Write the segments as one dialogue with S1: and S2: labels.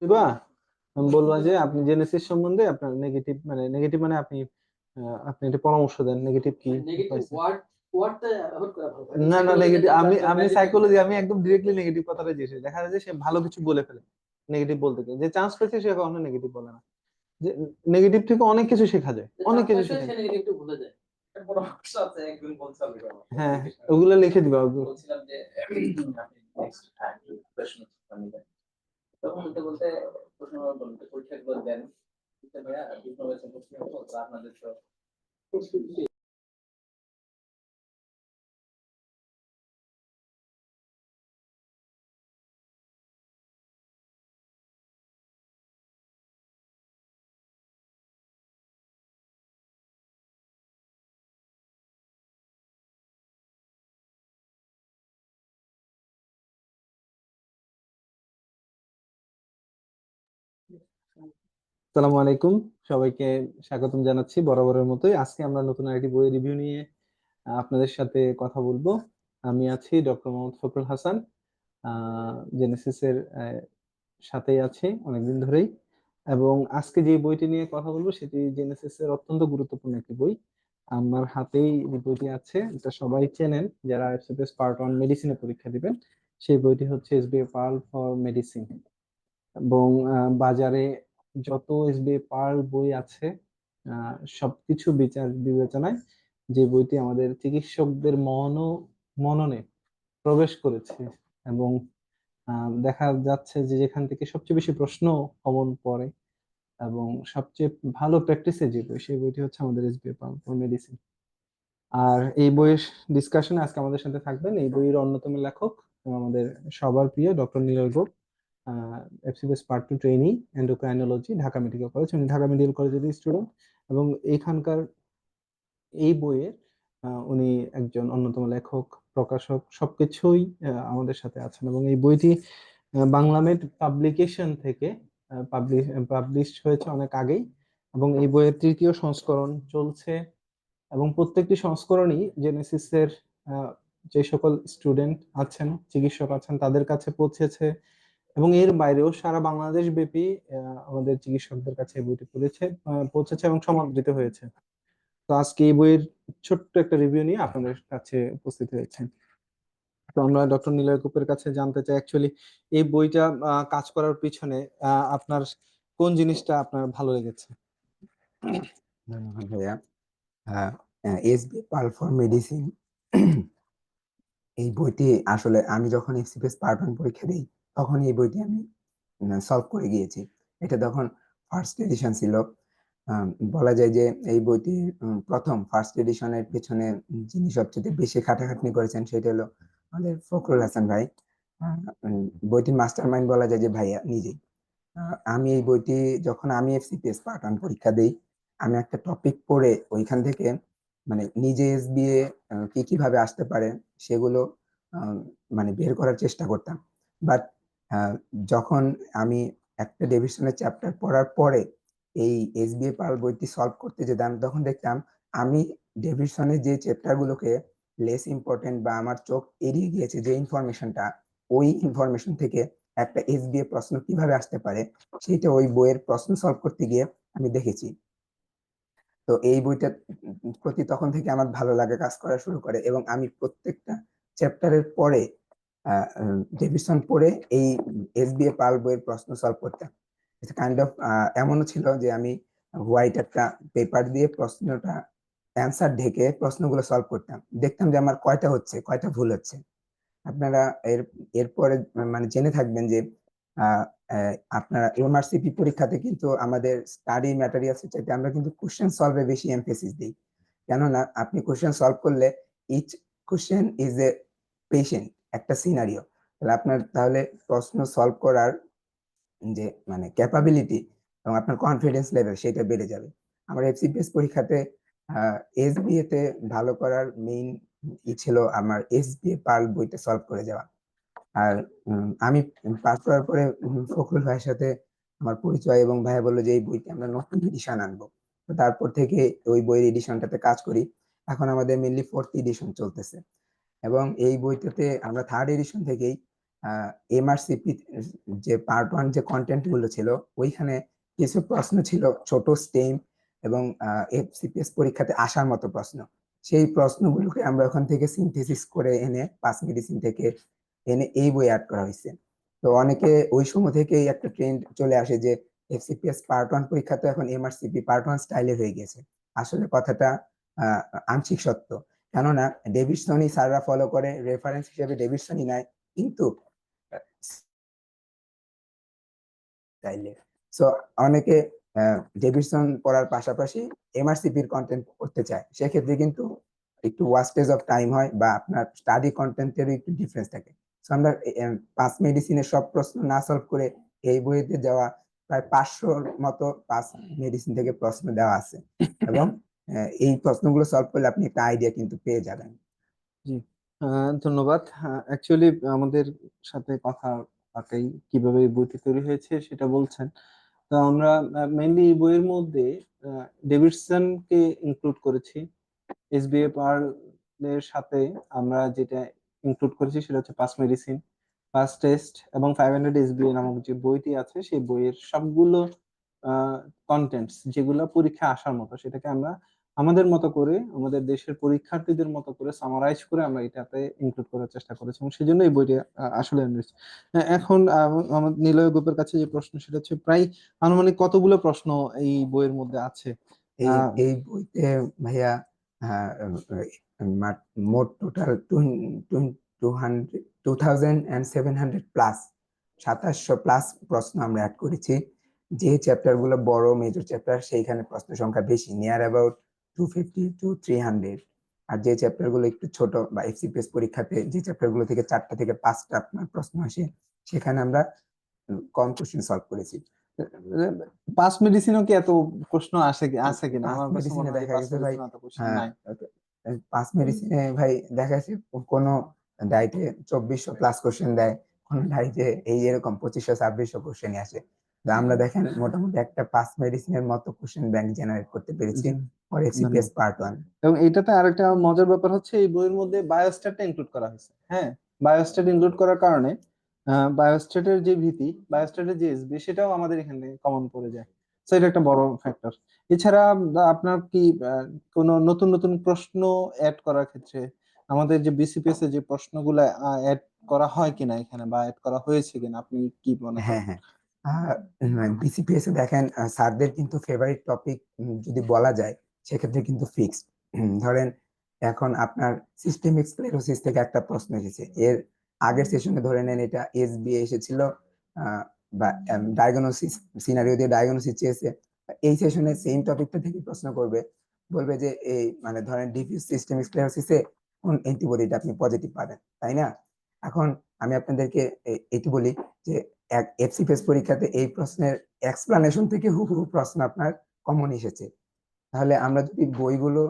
S1: দিবা। আমি বলবা যে আপনি জেনেসিস সম্বন্ধে আপনার নেগেটিভ মানে আপনি আপনি একটা পরামর্শ দেন নেগেটিভ কি পাইছেন। না না নেগেটিভ আমি সাইকোলজি আমি একদম ডিরেক্টলি নেগেটিভ কথাটা জিজ্ঞেস দেখা যায় যে সে ভালো কিছু বলে ফেলে নেগেটিভ বলতে গিয়ে যে চান্স পেয়েছে সে কখনো নেগেটিভ বলে না। যে নেগেটিভ থেকে অনেক কিছু শেখা যায় অনেক কিছু শেখা যায়। হ্যাঁ ওগুলো লিখে দিবা আসসালামু আলাইকুম সবাইকে স্বাগতম জানাচ্ছি বরাবরের মতোই আজকে আমরা নতুন আরেকটি বই রিভিউ নিয়ে আপনাদের সাথে কথা বলবো। আমি আছি ডক্টর মোহাম্মদ ফখরুল হাসান, জেনেসিস এর সাথেই আছি অনেকদিন ধরেই। এবং আজকে যে বইটি নিয়ে কথা বলবো সেটি জেনেসিস এর অত্যন্ত গুরুত্বপূর্ণ একটি বই। আমার হাতেই যে বইটি আছে এটা সবাই চেনেন যারা এফসিপিএস পার্ট 1 মেডিসিনে পরীক্ষা দিবেন। সেই বইটি হচ্ছে এসবিএ পার্ল ফর মেডিসিন। এবং বাজারে যত এসবিএ পার্ল বই আছে সবকিছু বিচার বিবেচনায় যে বইটি আমাদের চিকিৎসকদের মননে প্রবেশ করেছে এবং দেখা যাচ্ছে যে যেখান থেকে সবচেয়ে বেশি প্রশ্ন কমন পড়ে এবং সবচেয়ে ভালো প্র্যাকটিসে যে বই সেই বইটি হচ্ছে আমাদের এসবিএ পার্ল ফর মেডিসিন। আর এই বইয়ের ডিসকাশনে আজকে আমাদের সাথে থাকবেন এই বইয়ের অন্যতম লেখক আমাদের সবার প্রিয় doctor Niloy Gop, FCPS part 2 trainee endocrinology, Dhaka medical college. উনি ঢাকা মেডিকেল কলেজের স্টুডেন্ট এবং এখানকার এই বইয়ের উনি একজন অন্যতম লেখক, প্রকাশক সবকিছুই আমাদের সাথে আছেন এবং এই বইটি বাংলামেড পাবলিকেশন থেকে পাবলিশ হয়েছে অনেক আগেই এবং এই বইয়ের তৃতীয় সংস্করণ চলছে এবং প্রত্যেকটি সংস্করণই জেনেসিসের যে সকল স্টুডেন্ট আছেন চিকিৎসক আছেন তাদের কাছে পৌঁছেছে এবং এর বাইরেও সারা বাংলাদেশ ব্যাপী আমাদের চিকিৎসকদের কাছে এই বইটি পৌঁছেছে এবং সমাদৃত হয়েছে। তো আজকে এই বইয়ের ছোট্ট একটা রিভিউ নিয়ে আপনাদের কাছে উপস্থিত হয়েছে। তো আমরা ডক্টর নিলয় গুপের কাছে জানতে চাই অ্যাকচুয়ালি এই বইটা কাজ করার পিছনে আপনার কোন জিনিসটা আপনার ভালো লেগেছে।
S2: ধন্যবাদ ভাইয়া। এসবি পার্ল ফর মেডিসিন এই বইটি আসলে আমি যখন এফসিপিএস পার্ট 1 পরীক্ষা দিই তখন এই বইটি আমি সলভ করে গিয়েছি। এটা তখন ফার্স্ট এডিশন ছিল। বলা যায় যে এই বইটি প্রথম ফার্স্ট এডিশনের পেছনে যিনি সবচেয়ে বেশি খাটাখাটনি করেছেন সেটা হলো আমাদের ফখরুল হাসান ভাই। বইটির মাস্টার মাইন্ড বলা যায় যে ভাইয়া নিজেই। আমি এই বইটি যখন আমি এফসিপিএস পার্ট 1 পরীক্ষা দেই আমি একটা টপিক পড়ে ওইখান থেকে মানে নিজে এসবিএ কি কিভাবে আসতে পারে সেগুলো আহ, মানে বের করার চেষ্টা করতাম। বাট যখন আমি একটা ডেভিশনের চ্যাপ্টার পড়ার পরে এই এসবিএ পাল বইটি সলভ করতে যেতাম তখন দেখতাম আমি ডেভিশনের যে চ্যাপ্টার গুলোকে লেস ইম্পর্টেন্ট বা আমার চোখ এড়িয়ে গিয়েছে যে ইনফরমেশনটা ওই ইনফরমেশন থেকে একটা এসবিএ প্রশ্ন কিভাবে আসতে পারে সেটা ওই বইয়ের প্রশ্ন সলভ করতে গিয়ে আমি দেখেছি। তো এই বইটার প্রতি তখন থেকে আমার ভালো লাগা কাজ করা শুরু করে এবং আমি প্রত্যেকটা চ্যাপ্টারের পরে ডেভিশন পড়ে এই এসবিএ পাল বইয়ের প্রশ্ন সলভ করতাম। কাইন্ড অফ এমনও ছিল যে আমি হোয়াইট একটা পেপার দিয়ে প্রশ্নটা অ্যান্সার ঢেকে প্রশ্নগুলো সলভ করতাম, দেখতাম যে আমার কয়টা হচ্ছে কয়টা ভুল হচ্ছে। আপনারা এরপরে মানে জেনে থাকবেন যে আহ, আপনারা এমআরসিপি পরীক্ষাতে কিন্তু আমাদের স্টাডি ম্যাটেরিয়ালস চাইতে আমরা কিন্তু কোশ্চেন সলভে বেশি এমফেসিস দিই। কেননা আপনি কোশ্চেন সলভ করলে each question is a patient একটা সিনারিও, তাহলে আপনার তাহলে প্রশ্ন সলভ করার যে মানে ক্যাপাবিলিটি এবং আপনার কনফিডেন্স লেভেল সেটা বেড়ে যাবে। আমার এফসিপিএস পরীক্ষাতে এসবিএ তে ভালো করার মেইন ছিল আমার এসবিএ পার্ল বইটা সলভ করে যাওয়া। আর আমি পাস করার পরে ফখরুল ভাইয়ের সাথে আমার পরিচয় এবং ভাইয়া বললো যে এই বইটি আমরা নতুন এডিশন আনবো। তো তারপর থেকে ওই বইয়ের এডিশনটাতে কাজ করি। এখন আমাদের মেনলি 4th এডিশন চলতেছে এবং এই বইটাতে আমরা 3rd এডিশন থেকেই এমআরসিপি যে পার্ট ওয়ান যে কন্টেন্ট গুলো ছিল, ওইখানে কিছু প্রশ্ন ছিল ছোট স্টেম এবং এফসিপিএস পরীক্ষাতে আসার মতো প্রশ্ন। সেই প্রশ্নগুলোকে আমরা ওখান থেকে সিনথেসিস করে এনে পাস মেডিসিন থেকে এনে এই বই অ্যাড করা হয়েছে। তো অনেকে ওই সময় থেকেই একটা ট্রেন্ড চলে আসে যে এফসিপিএস পার্ট ওয়ান পরীক্ষা তো এখন এমআরসিপি পার্ট ওয়ান স্টাইলে হয়ে গেছে। আসলে কথাটা আংশিক সত্য, কেননা ডেভিডসনই স্যাররা ফলো করে, রেফারেন্স হিসেবে ডেভিডসনই নেয়, কিন্তু চাইলে সো অনেকে ডেভিডসন পড়ার পাশাপাশি এমআরসিপির কন্টেন্ট পড়তে চায়, সেক্ষেত্রে কিন্তু একটু ওয়াস্টেজ অফ টাইম হয় বা আপনার স্টাডি কন্টেন্টের একটু ডিফারেন্স থাকে। সো আমরা পাস মেডিসিনের সব প্রশ্ন না সলভ করে এই বইতে যাওয়া প্রায় 500-র মতো পাস মেডিসিন থেকে প্রশ্ন দেওয়া আছে, এবং এই প্রশ্নগুলো সলভ করলে আপনি একটা আইডিয়া কিন্তু পেয়ে যাবেন।
S1: জি, ধন্যবাদ। অ্যাকচুয়ালি আমাদের সাথে কথা পাকাই কিভাবে এই বইটি তৈরি হয়েছে সেটা বলছেন। তো আমরা মেইনলি এই বইয়ের মধ্যে ডেভিডসনকে ইনক্লুড করেছি। এসবিএ পার্ল এর সাথে আমরা যেটা ইনক্লুড করেছি সেটা হচ্ছে পাস মেডিসিন, পাস টেস্ট এবং 500 এসবিএ নামক যে বইটি আছে সেই বইয়ের সবগুলো কন্টেন্টস যেগুলো পরীক্ষা আসার মতো সেটাকে আমরা আমাদের মতো করে আমাদের দেশের পরীক্ষার্থীদের মতো করে সামারাইজ করে আমরা এটাতে ইনক্লুড করার চেষ্টা করেছি এবং সেজন্য এই বইটি আসলে এনেছি। এখন আমাদের নিলয় গোপের কাছে যে প্রশ্ন সেটা হচ্ছে প্রায় আনুমানিক কতগুলো প্রশ্ন এই বইয়ের মধ্যে আছে?
S2: এই
S1: আহ
S2: এই বইতে ভাইয়া আহ, মোট টোটাল 2700 প্লাস 2700 প্লাস প্রশ্ন আমরা অ্যাড করেছি। যে চ্যাপ্টার গুলো বড় মেজর চ্যাপ্টার সেইখানে প্রশ্ন সংখ্যা বেশি, নিয়ার অ্যাবাউট 250 to 300। আর যে চ্যাপ্টার গুলো একটু ছোট বা এফসিপিএস পরীক্ষাতে যে চ্যাপ্টার গুলো থেকে 4টা থেকে 5টা আপনার প্রশ্ন আসে, সেখানে আমরা কম কোশ্চেন সলভ করেছি।
S1: পাস মেডিসিনও কি এত প্রশ্ন আছে কিনা?
S2: পাঁচ
S1: আমার কাছে মনে
S2: মেডিসিনে
S1: হয় যে
S2: দেখা
S1: পাস
S2: গেছে ভাই,
S1: মেডিসিন এত কোশ্চেন
S2: হ্যাঁ,
S1: নাই।
S2: পাঁচ মেডিসিনে ভাই দেখা যাচ্ছে কোনো ডাইটে 2400 প্লাস কোশ্চেন দেয়, কোন ডাইটে এই এরকম 2500 2600 কোশ্চেন আসে। তো আমরা দেখেন মোটামুটি একটা পাঁচ মেডিসিনের মতো কোশ্চেন ব্যাংক জেনারেট করতে পেরেছি
S1: জি,
S2: ফর এফসিপিএস
S1: ধন্যবাদ।
S2: Part one.
S1: এবং এটাতে আরেকটা মজার ব্যাপার হচ্ছে এই বইয়ের মধ্যে বায়োস্ট্যাটটা ইনক্লুড করা হয়েছে। হ্যাঁ, বায়োস্ট্যাট ইনক্লুড করার কারণে বায়োস্ট্যাটের যে ভীতি, বায়োস্ট্যাটের যে এসবি সেটাও আমাদের এখানে কমন পড়ে যায়। তো এটা একটা বড় ফ্যাক্টর। এছাড়া আপনার কি কোনো নতুন নতুন প্রশ্ন অ্যাড করার ক্ষেত্রে আমাদের যে বিসিপিএস এর যে প্রশ্নগুলো অ্যাড করা হয় কিনা এখানে বা অ্যাড করা হয়েছে কিনা আপনি কি মনে
S2: হ্যাঁ,
S1: করেন?
S2: হ্যাঁ, বিসিপিএস এ দেখেন স্যারদের কিন্তু ফেভারিট টপিক যদি বলা যায় সেক্ষেত্রে কিন্তু ফিক্সড। ধরেন এখন আপনার সিস্টেমিক স্ক্লেরোসিস থেকে একটা প্রশ্ন এসেছে, এর আগের সেশনে ধরে নেন এটা এসবিএ এসেছিল, আহ, বা ডায়াগনোসিস সিনারিও দিয়ে ডায়াগনোসিস চেয়েছে। এই সেশনে সেম টপিকটা থেকে প্রশ্ন করবে, বলবে যে এই মানে ধরেন ডিফিউজ সিস্টেমিক স্ক্লেরোসিসে কোন অ্যান্টিবডিটা আপনি পজিটিভ পাবেন, তাই না? এখন আমি আপনাদেরকে এটি বলি যে এফসিপিএস পরীক্ষাতে এই প্রশ্নের এক্সপ্লানেশন থেকে হুবহু প্রশ্ন আপনার কমন এসেছে। তাহলে আমরা যদি বইগুলো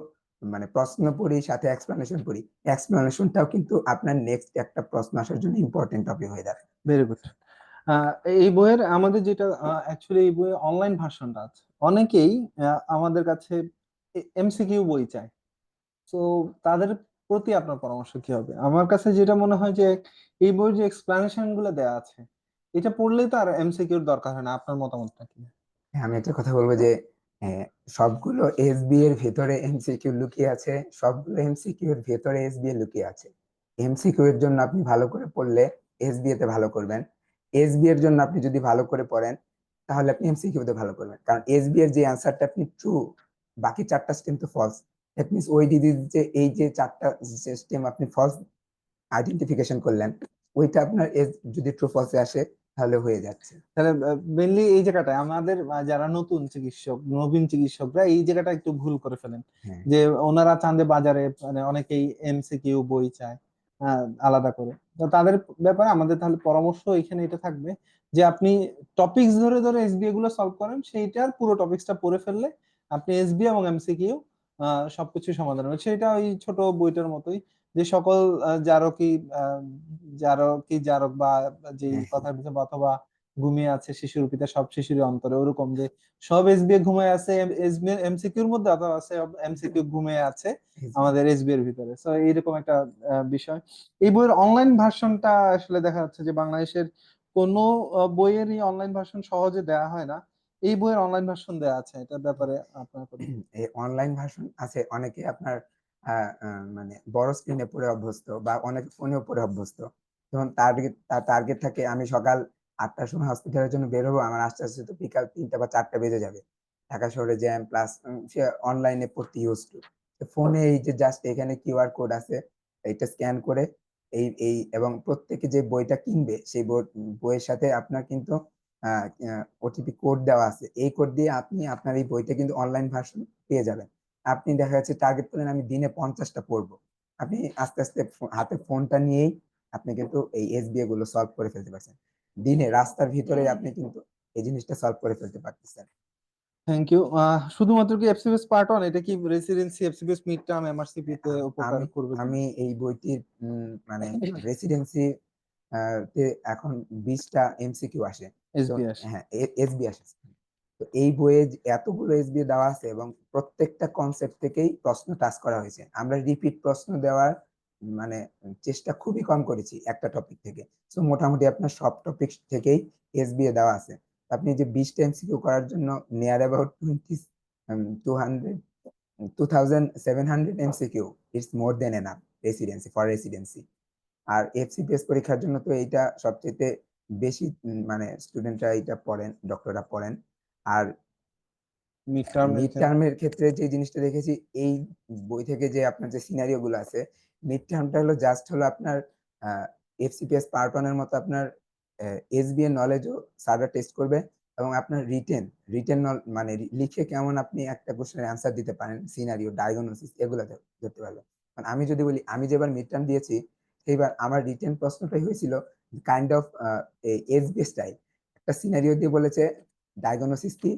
S2: মানে প্রশ্ন পড়ি সাথে এক্সপ্লানেশন পড়ি, এক্সপ্লানেশনটাও কিন্তু আপনার নেক্সট একটা প্রশ্ন আসার জন্য ইম্পর্টেন্ট টপিক হয়ে দাঁড়ায়।
S1: Very good. এই বইয়ের আমাদের যেটা অ্যাকচুয়ালি এই বইয়ের অনলাইন ভার্সনটা আছে, অনেকেই আমাদের কাছে এমসিকিউ বই চায়। তো তাদের প্রতি আপনার পরামর্শ কি হবে? আমার কাছে যেটা মনে হয় যে এই বইয়ের যে এক্সপ্লানেশন গুলো দেওয়া আছে এটা পড়লেই তো আর এমসিকিউর দরকার হয় না। আপনার মতামতটা কি?
S2: হ্যাঁ, আমি একটা কথা বলবো যে আহ, সবগুলো এসবি এর ভেতরে এমসিকিউ লুকিয়ে আছে, সবগুলো এমসিকিউ এর ভেতরে এসবি এ লুকিয়ে আছে। এমসিকিউ এর জন্য আপনি ভালো করে পড়লে এসবি তে ভালো করবেন, এসবি এর জন্য আপনি যদি ভালো করে পড়েন তাহলে আপনি এমসিকিউ তে ভালো করবেন, কারণ এসবি এর যে অ্যান্সারটা আপনি ট্রু, বাকি চারটা স্টেম তো ফলস। দ্যাট মিনস ওই ডিজিজ যে এই যে চারটা স্টেম আপনি ফলস আইডেন্টিফিকেশন করলেন, ওইটা আপনার যদি ট্রু ফলসে আসে তাহলে হয়ে যাচ্ছে।
S1: তাহলে মেনলি এই জায়গাটায় আমাদের যারা নতুন চিকিৎসক, নবীন চিকিৎসকরা এই জায়গাটা একটু ভুল করে ফেলেন
S2: হ্যাঁ,
S1: যে ওনারা চান যে বাজারে মানে অনেকেই এমসিকিউ বই চায় আলাদা করে। তো তাদের ব্যাপারে আমাদের তাহলে পরামর্শ এখানে এটা থাকবে যে আপনি টপিকস ধরে ধরে এসবিএ গুলো সলভ করেন, সেইটার পুরো টপিকসটা পড়ে ফেললে আপনি এসবিএ এবং এমসিকিউ সবকিছু সমাধান হবে। সেটা ওই ছোট বইটার মতোই যে সকল জারকি জারক বা যে
S2: হ্যাঁ, হ্যাঁ,
S1: কথার পিছনে অথবা ঘুমিয়ে আছে শিশুর পিতা সব শিশুরই অন্তরে, ওরকম যে সব এসবিএ ঘুমিয়ে আছে এসবিএ এমসিকিউর মধ্যে, অথবা আছে এমসিকিউ ঘুমিয়ে আছে আমাদের এসবি এর ভিতরে। তো এইরকম একটা বিষয়। এই বইয়ের অনলাইন ভার্সনটা আসলে দেখা যাচ্ছে যে বাংলাদেশের কোনো বইয়েরই অনলাইন ভার্সন সহজে দেওয়া হয় না। এই বইয়ের অনলাইন ভার্সন দেওয়া আছে, এটার ব্যাপারে আপনার কোনো?
S2: এই অনলাইন ভার্সন আছে, অনেকে আপনার মানে বড় স্ক্রিনে পড়ে অভ্যস্ত বা অনেক ফোনেও পড়ে অভ্যস্ত। যেমন তার টার্গেট থাকে আমি সকাল 8টার সময় হসপিটালের জন্য বের হবো, আমার আস্তে আস্তে তো বিকাল 3টা বা 4টা বেজে যাবে, ঢাকা শহরে জ্যাম প্লাস সে অনলাইনে পড়তে ইউজ টু। ফোনে এই যে জাস্ট এখানে কিউআর কোড আছে, এইটা স্ক্যান করে এই এবং প্রত্যেকে যে বইটা কিনবে সেই বইয়ের সাথে আপনার কিন্তু ওটিপি কোড দেওয়া আছে, এই কোড দিয়ে আপনি আপনার এই বইটা কিন্তু অনলাইন ভার্সন পেয়ে যাবেন। আপনি দেখা যাচ্ছে টার্গেট করলেন আমি দিনে 50টা পড়বো, আপনি আস্তে আস্তে হাতে ফোনটা নিয়েই আপনি কিন্তু এই এসবিএ গুলো সলভ করে ফেলতে পারছেন, দিনে রাস্তার ভিতরে আপনি কিন্তু এই জিনিসটা সলভ করে ফেলতে পারতেছেন।
S1: Thank you. শুধুমাত্র কি এফসিপিএস পার্ট ওয়ান, এটা কি residency, FCPS mid term, MRCP তে উপকার
S2: আমি
S1: করবে
S2: আমি
S1: কিনা?
S2: এই বইটির মানে রেসিডেন্সি তে এখন 20টা এমসিকিউ আসে। তো
S1: এসবি আসে।
S2: হ্যাঁ, এসবি আসে। তো এই বইয়ে এতগুলো এসবি দেওয়া আছে এবং প্রত্যেকটা কনসেপ্ট থেকেই প্রশ্ন টাচ করা হয়েছে। আমরা রিপিট প্রশ্ন দেওয়ার মানে চেষ্টা খুবই কম করেছি একটা টপিক থেকে। সো মোটামুটি আপনার সব টপিক থেকেই এসবিএ দেওয়া আছে। আপনি যে 20টা এমসিকিউ করার জন্য near about 200 2700 MCQ, its more than enough residency for residency. আর এফসিপিএস পরীক্ষার জন্য তো এইটা সবচেয়ে বেশি মানে স্টুডেন্টরা এটা পড়েন, ডক্টররা পড়েন। আর
S1: মিড টার্মের
S2: মিড টার্মের ক্ষেত্রে যে জিনিসটা দেখেছি এই বই থেকে, যে আপনার যে সিনারিও গুলো আছে, মিড টার্মটা হলো জাস্ট হলো আপনার এফসিপিএস পার্ট ওয়ান এর মতো আপনার এসবিএ নলেজও স্যাররা টেস্ট করবে, এবং আপনার রিটেন মানে লিখে কেমন আপনি একটা কোশ্চেনের অ্যান্সার দিতে পারেন, সিনারিও ডায়াগনোসিস এগুলো ধরতে পারবে। মানে আমি যদি বলি, আমি যেবার মিড টার্ম দিয়েছি সেইবার আমার রিটেন প্রশ্নটাই হয়েছিল কাইন্ড অফ এসবিএ স্টাইল। একটা সিনারিও দিয়ে বলেছে ডায়াগনোসিস কি,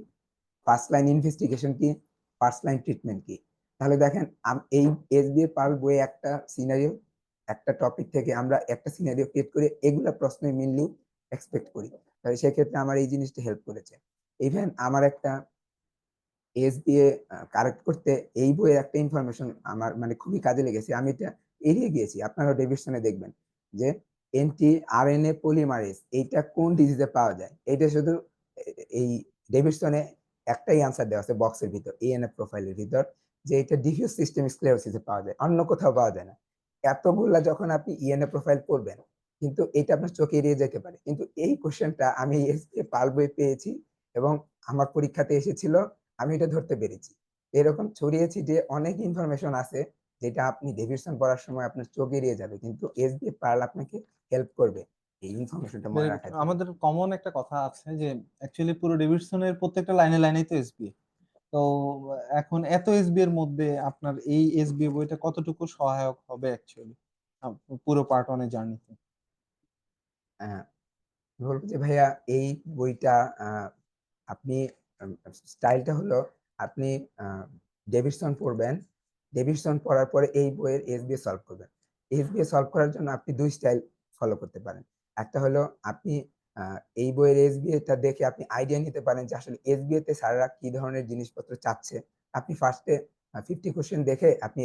S2: ফার্স্ট লাইন ইনভেস্টিগেশন কি, ফার্স্ট লাইন ট্রিটমেন্ট কি। তাহলে দেখেন এই এসবিএ পার্ল বইয়ে একটা সিনারিও, একটা টপিক থেকে আমরা একটা সিনারিও ক্রিয়েট করে এগুলা প্রশ্নের মেনলি এক্সপেক্ট করি। তাহলে সেক্ষেত্রে আমার এই জিনিসটা হেল্প করেছে। ইভেন আমার একটা এসবিএ কারেক্ট করতে এই বইয়ের একটা ইনফরমেশন আমার মানে খুবই কাজে লেগেছে, আমি এটা এড়িয়ে গিয়েছি। আপনারা ডেভিশনে দেখবেন যে এন্টি আরএনএ পলিমারেজ এইটা কোন ডিজিজে পাওয়া যায়, এটা শুধু এই ডেভিশনে একটাই আনসার দেওয়া আছে বক্সের ভিতর, এএনএ প্রোফাইলের ভিতর, যে এটা ডিফিউজ সিস্টেমিক স্ক্লেরোসিসে পাওয়া যায়, অন্য কোথাও পাওয়া যায় না। এতগুলা যখন আপনি ইএনএ প্রোফাইল পড়বেন, কিন্তু এটা আপনার চোখে এড়িয়ে যেতে পারে, কিন্তু এই কোশ্চেনটা আমি এসবিএ পাল বই পেয়েছি এবং আমার পরীক্ষাতে এসেছিল, আমি এটা ধরতে পেরেছি। এরকম ছড়িয়ে ছিটিয়ে অনেক ইনফরমেশন আছে যেটা আপনি ডেভিশন পড়ার সময় আপনার চোখ এড়িয়ে যাবে, কিন্তু এসবিএ পার্ল আপনাকে হেল্প করবে এই ইনফরমেশনটা মনে রাখার জন্য।
S1: আমাদের কমন একটা কথা আছে যে অ্যাকচুয়ালি পুরো ডেভিডসনের প্রত্যেকটা লাইনে লাইনেই তো এসবি। তো এখন এত এসবি এর মধ্যে আপনার এই এসবি বইটা কতটুকু সহায়ক হবে অ্যাকচুয়ালি পুরো পার্ট ওয়ানের জার্নিতে?
S2: আহ, বলবো যে ভাইয়া এই বইটা আপনি স্টাইলটা হলো আপনি ডেভিডসন পড়বেন, ডেভিডসন পড়ার পরে এই বইয়ের এসবিএ সলভ করবেন। এসবিএ সলভ করার জন্য আপনি দুই স্টাইল ফলো করতে পারেন। একটা হলো আপনি এই বইয়ের এসবিএ টা দেখে আপনি আইডিয়া নিতে পারেন যে আসলে এসবিএ তে স্যাররা কি ধরনের জিনিসপত্র চাচ্ছে। আপনি ফার্স্টে 50 কোশ্চেন দেখে আপনি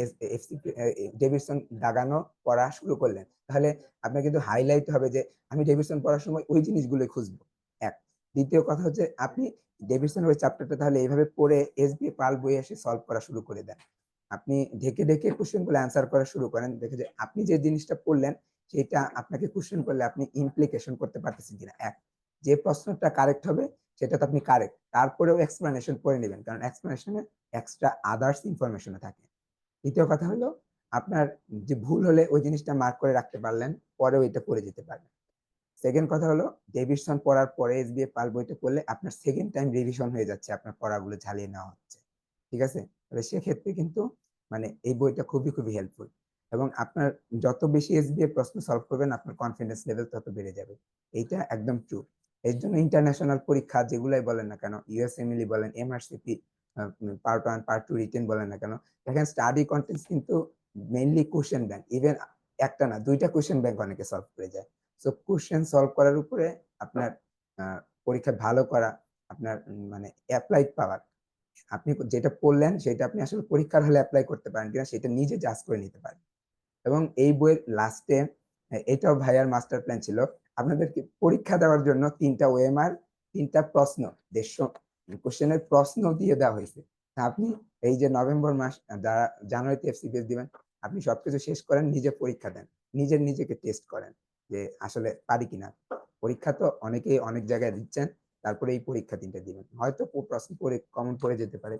S2: ডেভিডসন দাগানো পড়া শুরু করলেন, তাহলে আপনার কিন্তু হাইলাইট হবে যে আমি ডেভিডসন পড়ার সময় ওই জিনিসগুলোই খুঁজবো। এক, দ্বিতীয় কথা হচ্ছে আপনি ডেভিডসনের ওই চ্যাপ্টারটা তাহলে এইভাবে পড়ে এসবিএ পাল বই এসে সলভ করা শুরু করে দেন। আপনি ঢেকে ঢেকে কোশ্চেন গুলো অ্যান্সার করা শুরু করেন, দেখে যে আপনি যে জিনিসটা পড়লেন সেটা আপনাকে কোশ্চেন করলে আপনি ইমপ্লিকেশন করতে পারতেছেন কিনা। এক, যে প্রশ্নটা কারেক্ট হবে সেটা তো আপনি কারেক্ট, তারপরেও এক্সপ্লেনেশন পড়ে নেবেন, কারণ এক্সপ্লেনেশনে এক্সট্রা আদার্স ইনফরমেশন থাকে। দ্বিতীয় কথা হলো আপনার যে ভুল হলে ওই জিনিসটা মার্ক করে রাখতে পারলেন, পরেও এটা করে যেতে পারবেন। সেকেন্ড কথা হলো ডেভিডসন পড়ার পরে এসবিএ পাল বইটা পড়লে আপনার সেকেন্ড টাইম রিভিশন হয়ে যাচ্ছে, আপনার পড়াগুলো ঝালিয়ে নেওয়া হচ্ছে। ঠিক আছে, তাহলে সেক্ষেত্রে কিন্তু মানে এই বইটা খুবই খুবই হেল্পফুল, এবং আপনার যত বেশি এসবিএ প্রশ্ন সলভ করবেন আপনার কনফিডেন্স লেভেল তত বেড়ে যাবে। এইটা একদম ট্রু। এর জন্য ইন্টারন্যাশনাল পরীক্ষা যেগুলাই বলেন না কেন, ইউএসএমএলই বলেন, MRCP part one part two written বলেন না কেন, দেখেন স্টাডি কন্টেন্টস কিন্তু মেইনলি কোশ্চেন ব্যাংক, ইভেন একটা না দুইটা কোশ্চেন ব্যাংক অনেকে সলভ করে যায়। সো কোশ্চেন সলভ করার উপরে আপনার পরীক্ষায় ভালো করা, আপনার মানে অ্যাপ্লাইড পাওয়ার, আপনি যেটা পড়লেন সেটা আপনি আসলে পরীক্ষার হলে অ্যাপ্লাই করতে পারেন কিনা সেটা নিজে জাজ করে নিতে পারেন। এবং এই বইয়ের লাস্টে এটাও ভাইয়ার মাস্টার প্ল্যান ছিল, আপনাদেরকে পরীক্ষা দেওয়ার জন্য 3টা ওএমআর, 3টা প্রশ্ন, 150 কোশ্চেনের প্রশ্ন দিয়ে দেওয়া হয়েছে। আপনি এই যে নভেম্বর মাস জানুয়ারিতে এফসিপিএস দিবেন, আপনি সবকিছু শেষ করেন, নিজে পরীক্ষা দেন, নিজেকে টেস্ট করেন যে আসলে পারি কিনা। পরীক্ষা তো অনেকেই অনেক জায়গায় দিচ্ছেন, তারপরে এই পরীক্ষা 3টা দিবেন, হয়তো প্রশ্ন পড়ে কমন পড়ে যেতে পারে।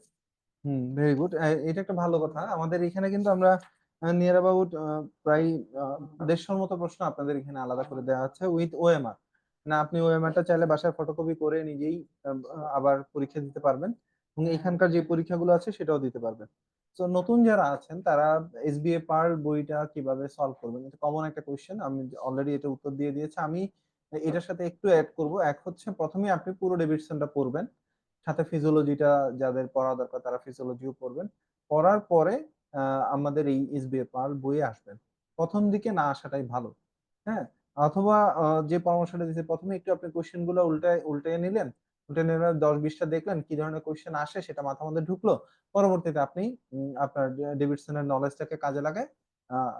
S1: Very good. এটা একটা ভালো কথা। আমাদের এখানে কিন্তু আমরা নিয়ার অ্যাবাউট প্রায় 150 মতো প্রশ্ন আপনাদের এখানে আলাদা করে দেওয়া আছে উইথ ওএমআর। না, আপনি ওএমআরটা চাইলে বাসায় ফটোকপি করে নিজেই আবার পরীক্ষা দিতে পারবেন, এবং এখানকার যে পরীক্ষাগুলো আছে সেটাও দিতে পারবেন। তো নতুন যারা আছেন তারা এসবিএ পার বইটা কিভাবে সলভ করবেন, এটা কমন একটা কোয়েশ্চেন। আমি অলরেডি এটা উত্তর দিয়ে দিয়েছি। আমি এটার সাথে একটু অ্যাড করব। এক হচ্ছে, প্রথমে আপনি পুরো ডেভিডসনটা পড়বেন, সাথে ফিজিওলজিটা যাদের পড়া দরকার তারা ফিজিওলজিও পড়বেন। পড়ার পরে আমাদের এই এসবিএ পাল বইয়ে আসবেন। প্রথম দিকে না আসাটাই ভালো। হ্যাঁ, অথবা যে পরামর্শটা দিচ্ছে, প্রথমে একটু আপনি কোশ্চেন গুলো উল্টায় উল্টে নিলেন, উল্টে নিলে 10-20টা দেখলেন কি ধরনের কোশ্চেন আসে, সেটা মাথার মধ্যে ঢুকলো। পরবর্তীতে আপনি আপনার ডেভিডসনের নলেজটাকে কাজে লাগায়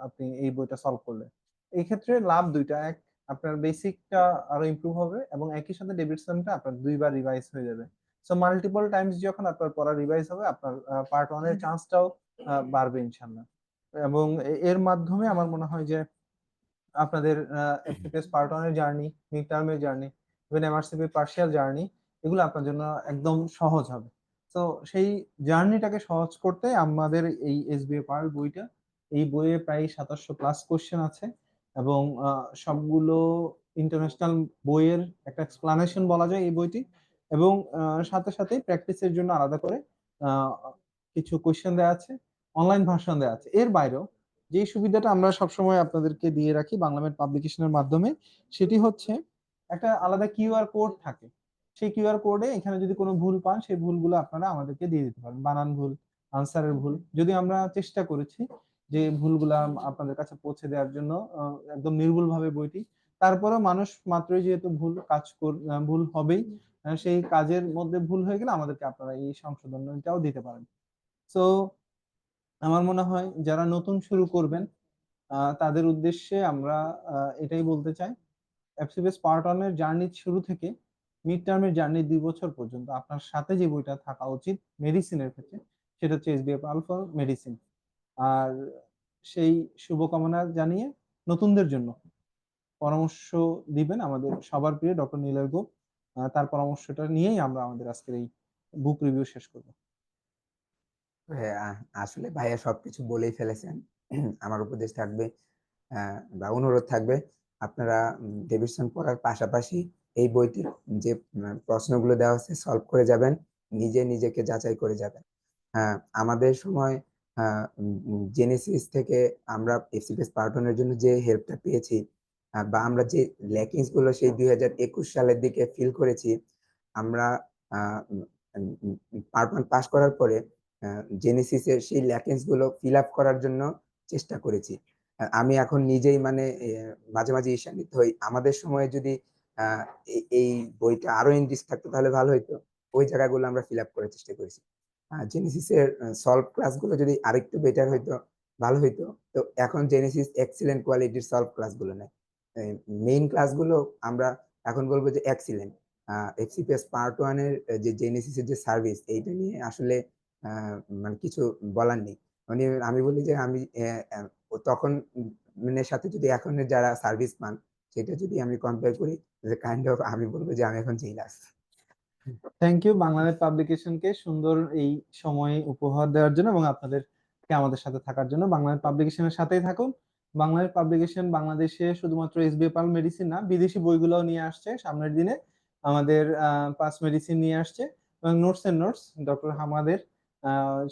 S1: আপনি এই বইটা সলভ করলেন। এই ক্ষেত্রে লাভ দুইটা: এক, আপনার বেসিকটা আরো ইমপ্রুভ হবে, এবং একই সাথে ডেভিডসনটা আপনার 2বার রিভাইজ হয়ে যাবে। সো মাল্টিপল টাইমস যখন আপনার পড়া রিভাইজ হবে, আপনার পার্ট ওয়ান এর চান্সটাও বাড়বে ইনশাল্লাহ। এবং এর মাধ্যমে আমার মনে হয় যে আপনাদের এফটিপিএস পার্ট ওয়ান এর জার্নি, মিড টার্মের journey, even MRCP partial journey, এগুলো আপনার জন্য একদম সহজ হবে। তো সেই জার্নিটাকে সহজ করতে আমাদের এই এসবিএ পার্ল বইটা, এই বইয়ে প্রায় 2700+ কোশ্চেন আছে, এবং সবগুলো ইন্টারন্যাশনাল বইয়ের একটা এক্সপ্লানেশন বলা যায় এই বইটি। এবং সাথে সাথে প্র্যাকটিসের জন্য আলাদা করে আহ, কিছু কোশ্চেন দেওয়া আছে, অনলাইন ভার্সন দেওয়া আছে। এর বাইরেও যে সুবিধাটা আমরা সবসময় আপনাদেরকে দিয়ে রাখি বাংলামেড পাবলিকেশনের মাধ্যমে, সেটি হচ্ছে একটা আলাদা কিউআর কোড থাকে। সেই কিউআর কোডে এখানে যদি কোনো ভুল পান, সেই ভুলগুলো আপনারা আমাদেরকে দিয়ে দিতে পারেন। বানান ভুল, আনসারের ভুল, যদি আমরা চেষ্টা করেছি যে ভুলগুলা আপনাদের কাছে পৌঁছে দেওয়ার জন্য একদম নির্ভুল ভাবে বইটি, তারপরেও মানুষ মাত্রই যেহেতু ভুল হবেই। সেই কাজের মধ্যে ভুল হয়ে গেলে আমাদেরকে আপনারা এই সংশোধনটাও দিতে পারেন। সো আমার মনে হয় যারা নতুন শুরু করবেন তাদের উদ্দেশ্যে আমরা এটাই বলতে চাই, এফসিপিএস পার্ট ওয়ান এর জার্নির শুরু থেকে মিড টার্মের জার্নি 2 বছর পর্যন্ত আপনার সাথে যে বইটা থাকা উচিত মেডিসিনের ক্ষেত্রে, সেটা হচ্ছে এসবিএফ আলফা মেডিসিন। আর সেই শুভকামনা জানিয়ে নতুনদের জন্য পরামর্শ দিবেন আমাদের সবার প্রিয় ডক্টর নীলয় গোপ। তার পরামর্শটা নিয়েই আমরা আমাদের আজকের এই বুক রিভিউ শেষ করব।
S2: হ্যাঁ, আসলে ভাইয়া সবকিছু বলেই ফেলেছেন। আমার উপদেশ থাকবে বা অনুরোধ থাকবে, আপনারা ডেভিডসন পড়ার পাশাপাশি এই বইটির যে প্রশ্নগুলো দেওয়া হচ্ছে সলভ করে যাবেন, নিজেকে যাচাই করে যাবেন। আমাদের সময় জেনেসিস থেকে আমরা এফসিপিএস পার্ট ওয়ানের জন্য যে হেল্পটা পেয়েছি, বা আমরা যে ল্যাকিংস গুলো সেই 2021 সালের দিকে ফিল করেছি, আমরা পার্ট ওয়ান পাস করার পরে জেনেসিসের সেই ল্যাকিংস গুলো ফিল আপ করার জন্য চেষ্টা করেছি। আমি এখন নিজেই মানে মাঝে মাঝে ঈর্ষান্বিত হই, আমাদের সময় যদি এই বইটা আরো ইনরিচ থাকতো তাহলে ভালো হইতো। ওই জায়গাগুলো আমরা ফিল আপ করার চেষ্টা করেছি। জেনেসিসের সলভ ক্লাসগুলো যদি আরেকটু বেটার হইতো ভালো হইতো। তো এখন জেনেসিস এক্সিলেন্ট কোয়ালিটির সলভ ক্লাসগুলো নেই, মেইন ক্লাসগুলো আমরা এখন বলবো যে এক্সিলেন্ট। এফসিপিএস পার্ট ওয়ান এর যে জেনেসিসের যে সার্ভিস, এইটা নিয়ে আসলে মানে কিছু বলার নেই। মানে আমি বলি যে আমি তখন মানে সাথে যদি এখনের যারা সার্ভিস পান সেটা যদি আমি কম্পেয়ার করি, যে কাইন্ড অফ আমি বলবো যে আমি এখন জেলাস।
S1: থ্যাংক ইউ বাংলাদেশ পাবলিকেশনকে সুন্দর এই সময় উপহার দেওয়ার জন্য, এবং আপনাদেরকে আমাদের সাথে থাকার জন্য। বাংলাদেশ পাবলিকেশনের সাথেই থাকুন। বাংলাদেশ পাবলিকেশন বাংলাদেশে শুধুমাত্র এসবিএ পাল মেডিসিন না, বিদেশি বইগুলোও নিয়ে আসছে সামনের দিনে। আমাদের পাস মেডিসিন নিয়ে আসছে, এবং নোটস এন্ড নোটস ডক্টর হামাদের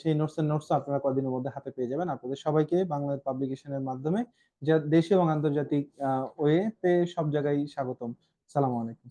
S1: সেই নোটস এন্ড নোটস আপনারা কদিনের মধ্যে হাতে পেয়ে যাবেন। আপনাদের সবাইকে বাংলাদেশ পাবলিকেশনের মাধ্যমে যা দেশীয় এবং আন্তর্জাতিক ওয়েতে সব জায়গায় স্বাগতম। সালাম আলাইকুম।